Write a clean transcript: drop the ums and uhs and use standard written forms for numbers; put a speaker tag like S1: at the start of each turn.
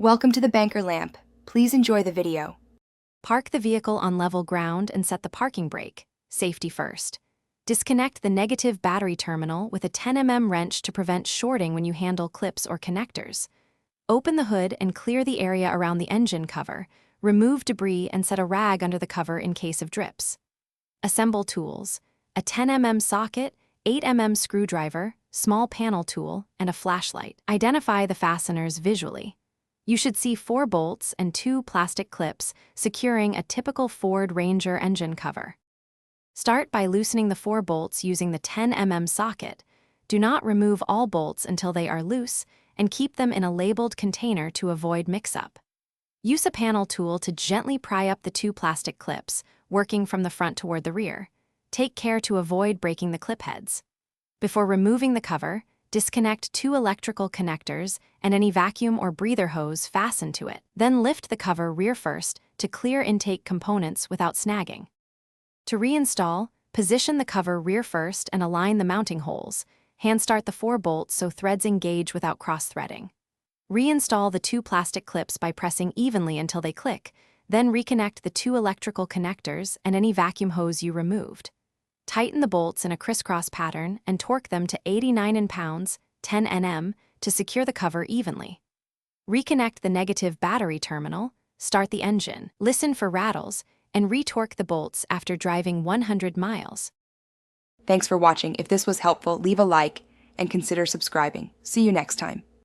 S1: Welcome to the banker lamp. Please enjoy the video.
S2: Park the vehicle on level ground and set the parking brake. Safety first. Disconnect the negative battery terminal with a 10 mm wrench to prevent shorting when you handle clips or connectors. Open the hood and clear the area around the engine cover. Remove debris and set a rag under the cover in case of drips. Assemble tools: a 10 mm socket, 8 mm screwdriver, small panel tool, and a flashlight. Identify the fasteners visually. You should see 4 bolts and 2 plastic clips securing a typical Ford Ranger engine cover. Start by loosening the 4 bolts using the 10 mm socket. Do not remove all bolts until they are loose, and keep them in a labeled container to avoid mix-up. Use a panel tool to gently pry up the 2 plastic clips, working from the front toward the rear. Take care to avoid breaking the clip heads. Before removing the cover, disconnect 2 electrical connectors and any vacuum or breather hose fastened to it. Then lift the cover rear first to clear intake components without snagging. To reinstall, position the cover rear first and align the mounting holes. Hand start the 4 bolts so threads engage without cross-threading. Reinstall the 2 plastic clips by pressing evenly until they click, then reconnect the 2 electrical connectors and any vacuum hose you removed. Tighten the bolts in a crisscross pattern and torque them to 89 pounds, 10 Nm, to secure the cover evenly. Reconnect the negative battery terminal, start the engine, listen for rattles, and retorque the bolts after driving 100 miles.
S1: Thanks for watching. If this was helpful, leave a like and consider subscribing. See you next time.